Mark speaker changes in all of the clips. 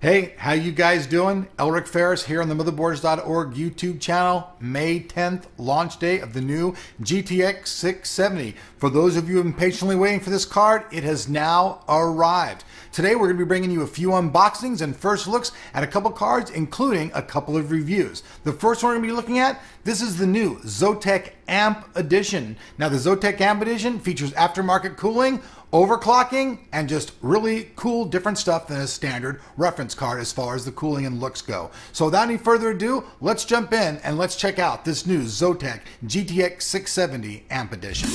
Speaker 1: Hey, how you guys doing? Elric Ferris here on the Motherboards.org YouTube channel. May 10th, launch day of the new GTX 670. For those of you impatiently waiting for this card, it has now arrived. Today we're going to be bringing you a few unboxings and first looks at a couple cards, including a couple of reviews. The first one we're going to be looking at, this is the new Zotac Amp Edition. Now the Zotac Amp Edition features aftermarket cooling, overclocking, and just really cool different stuff than a standard reference card as far as the cooling and looks go. So without any further ado, let's jump in and let's check out this new Zotac GTX 670 Amp Edition.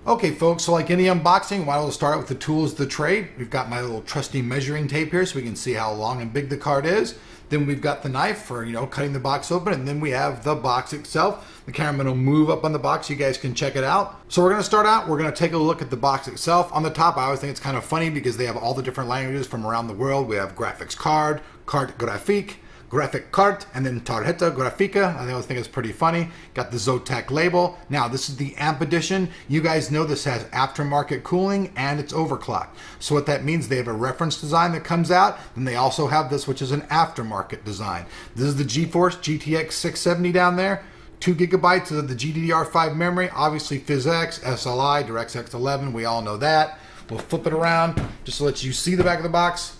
Speaker 1: Okay folks, so like any unboxing, why don't we start with the tools of the trade. We've got my little trusty measuring tape here so we can see how long and big the card is. Then we've got the knife for, cutting the box open, and then we have the box itself. The cameraman will move up on the box so you guys can check it out. So we're going to start out, we're going to take a look at the box itself. On the top, I always think it's kind of funny because they have all the different languages from around the world. We have graphics card, carte graphique, graphic card, and then tarjeta grafica. I always think it's pretty funny. Got the Zotac label. Now this is the Amp Edition. You guys know this has aftermarket cooling and it's overclocked. So what that means, they have a reference design that comes out, and they also have this, which is an aftermarket design. This is the GeForce GTX 670 down there. 2 gigabytes of the GDDR5 memory, obviously PhysX, SLI, DirectX 11, we all know that. We'll flip it around just to let you see the back of the box.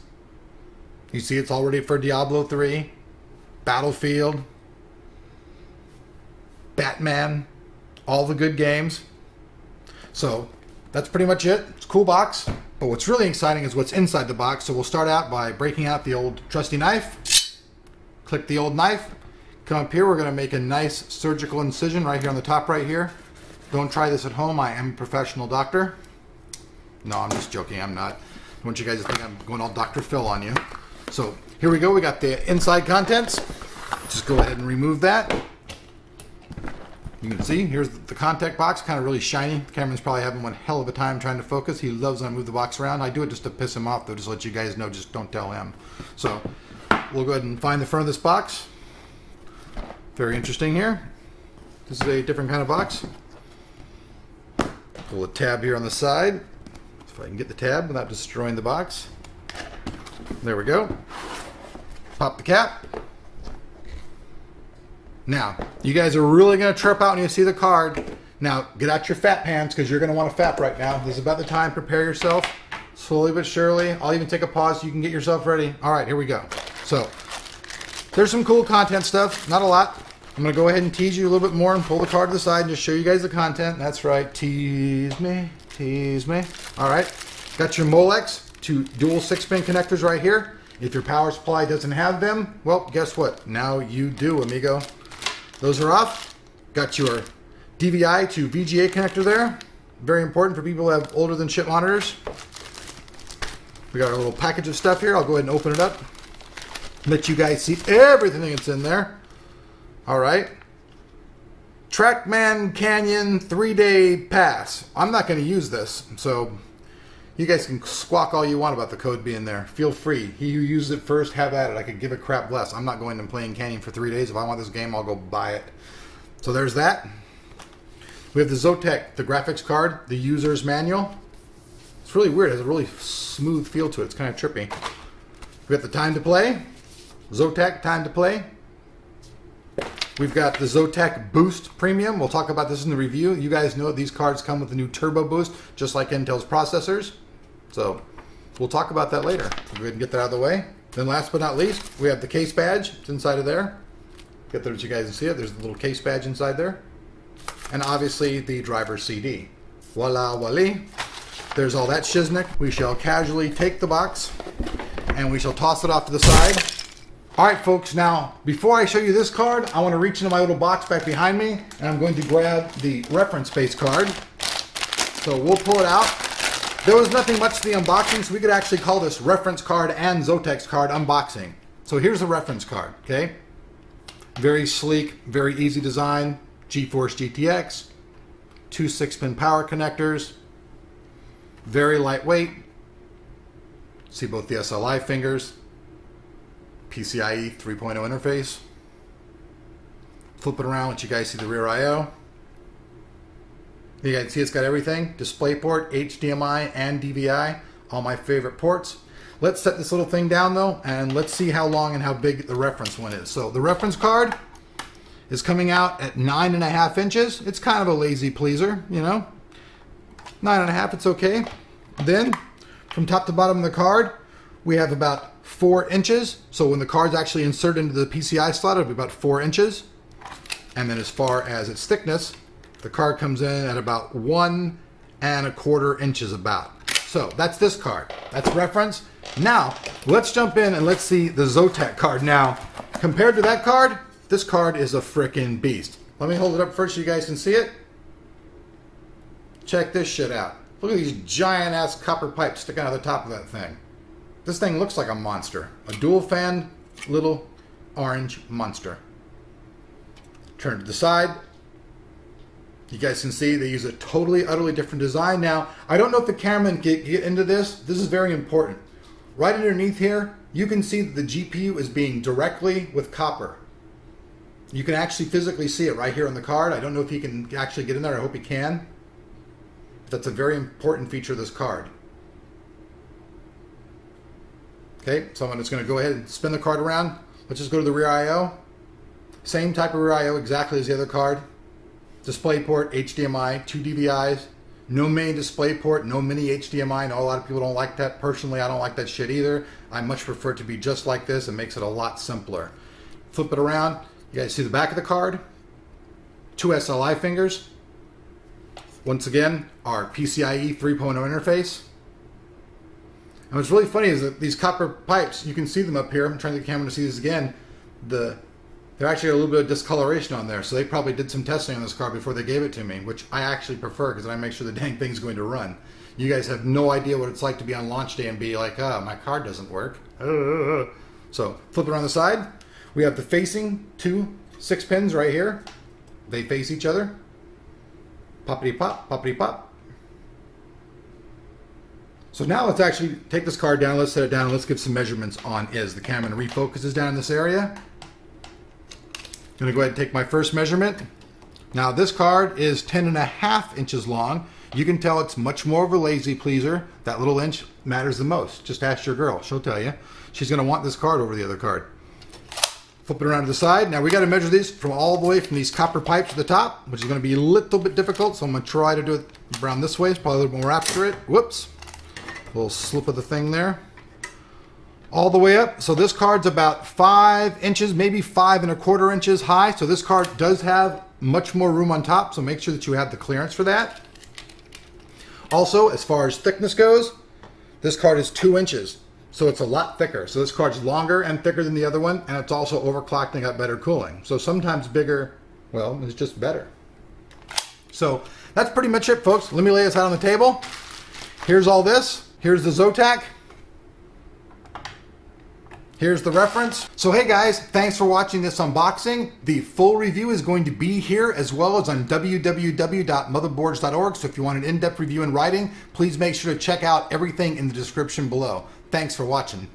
Speaker 1: You see it's all ready for Diablo 3. Battlefield, Batman, all the good games. So that's pretty much it. It's a cool box, but what's really exciting is what's inside the box. So we'll start out by breaking out the old trusty knife. Click the old knife. Come up here, we're going to make a nice surgical incision right here on the top right here. Don't try this at home, I am a professional doctor. No, I'm just joking, I'm not. I want you guys to think I'm going all Dr. Phil on you. So here we go, we got the inside contents. Just go ahead and remove that. You can see, here's the contact box, kind of really shiny. The cameraman's probably having one hell of a time trying to focus. He loves when I move the box around. I do it just to piss him off though, just to let you guys know, just don't tell him. So we'll go ahead and find the front of this box. Very interesting here. This is a different kind of box. Pull a tab here on the side. If I can get the tab without destroying the box. There we go. Pop the cap. Now, you guys are really going to trip out when you see the card. Now, get out your fat pants because you're going to want to fap right now. This is about the time. Prepare yourself slowly but surely. I'll even take a pause so you can get yourself ready. All right, here we go. So, there's some cool content stuff. Not a lot. I'm going to go ahead and tease you a little bit more and pull the card to the side and just show you guys the content. That's right. Tease me. Tease me. All right. Got your Molex, 2 dual 6-pin connectors right here. If your power supply doesn't have them, well, guess what? Now you do, amigo. Those are off. Got your DVI to VGA connector there. Very important for people who have older than shit monitors. We got our little package of stuff here. I'll go ahead and open it up. Let you guys see everything that's in there. All right. Trackman Canyon 3-day pass. I'm not going to use this, so you guys can squawk all you want about the code being there. Feel free. He who used it first, have at it. I could give a crap less. I'm not going and playing Canyon for 3 days. If I want this game, I'll go buy it. So there's that. We have the Zotac, the graphics card, the user's manual. It's really weird. It has a really smooth feel to it. It's kind of trippy. We got the time to play. Zotac time to play. We've got the Zotac Boost Premium. We'll talk about this in the review. You guys know these cards come with the new Turbo Boost, just like Intel's processors. So we'll talk about that later. We'll go ahead and get that out of the way. Then last but not least, we have the case badge. It's inside of there. Get there so you guys can see it. There's the little case badge inside there. And obviously the driver's CD. Voila, voila. There's all that shiznick. We shall casually take the box and we shall toss it off to the side. All right, folks, now, before I show you this card, I want to reach into my little box back behind me, and I'm going to grab the reference base card. So we'll pull it out. There was nothing much to the unboxing, so we could actually call this reference card and Zotac's card unboxing. So here's the reference card, okay? Very sleek, very easy design. GeForce GTX, 2 6-pin power connectors, very lightweight. See both the SLI fingers. PCIe 3.0 interface. Flip it around, let you guys see the rear I/O. You guys see it's got everything. DisplayPort, HDMI, and DVI. All my favorite ports. Let's set this little thing down though, and let's see how long and how big the reference one is. So the reference card is coming out at 9.5 inches. It's kind of a lazy pleaser, you know. 9.5, it's okay. Then, from top to bottom of the card, we have about 4 inches. So when the card's actually inserted into the PCI slot, it'll be about 4 inches. And then as far as its thickness, the card comes in at about 1.25 inches about. So that's this card. That's reference. Now, let's jump in and let's see the Zotac card. Now, compared to that card, this card is a frickin' beast. Let me hold it up first so you guys can see it. Check this shit out. Look at these giant ass copper pipes sticking out of the top of that thing. This thing looks like a monster. A dual fan little orange monster. Turn to the side. You guys can see they use a totally, utterly different design. Now, I don't know if the cameraman can get into this. This is very important. Right underneath here, you can see that the GPU is being directly with copper. You can actually physically see it right here on the card. I don't know if he can actually get in there. I hope he can. That's a very important feature of this card. Okay, so I'm just going to go ahead and spin the card around. Let's just go to the rear I/O. Same type of rear I/O exactly as the other card. DisplayPort, HDMI, 2 DVIs, no main DisplayPort, no mini HDMI. I know a lot of people don't like that. Personally, I don't like that shit either. I much prefer it to be just like this. It makes it a lot simpler. Flip it around. You guys see the back of the card. 2 SLI fingers. Once again, our PCIe 3.0 interface. And what's really funny is that these copper pipes, you can see them up here. I'm trying to get the camera to see this again. They're actually a little bit of discoloration on there, so they probably did some testing on this card before they gave it to me, which I actually prefer because I make sure the dang thing's going to run. You guys have no idea what it's like to be on launch day and be like, oh, my card doesn't work. So flip it on the side. We have the facing 2 6 pins right here. They face each other. Poppity pop, poppity pop. So now let's actually take this card down, let's set it down, and let's give some measurements on as the camera refocuses down in this area. I'm going to go ahead and take my first measurement. Now this card is 10.5 inches long. You can tell it's much more of a lazy pleaser. That little inch matters the most. Just ask your girl, she'll tell you. She's going to want this card over the other card. Flip it around to the side. Now we got to measure these from all the way from these copper pipes to the top, which is going to be a little bit difficult, so I'm going to try to do it around this way. It's probably a little more accurate. Whoops. A little slip of the thing there. All the way up. So this card's about 5 inches, maybe 5.25 inches high. So this card does have much more room on top, so make sure that you have the clearance for that. Also, as far as thickness goes, this card is 2 inches. So it's a lot thicker. So this card's longer and thicker than the other one, and it's also overclocked and got better cooling. So sometimes bigger, well, it's just better. So that's pretty much it, folks. Let me lay this out on the table. Here's all this. Here's the Zotac. Here's the reference. So hey guys, thanks for watching this unboxing. The full review is going to be here as well as on www.motherboards.org. So if you want an in-depth review in writing, please make sure to check out everything in the description below. Thanks for watching.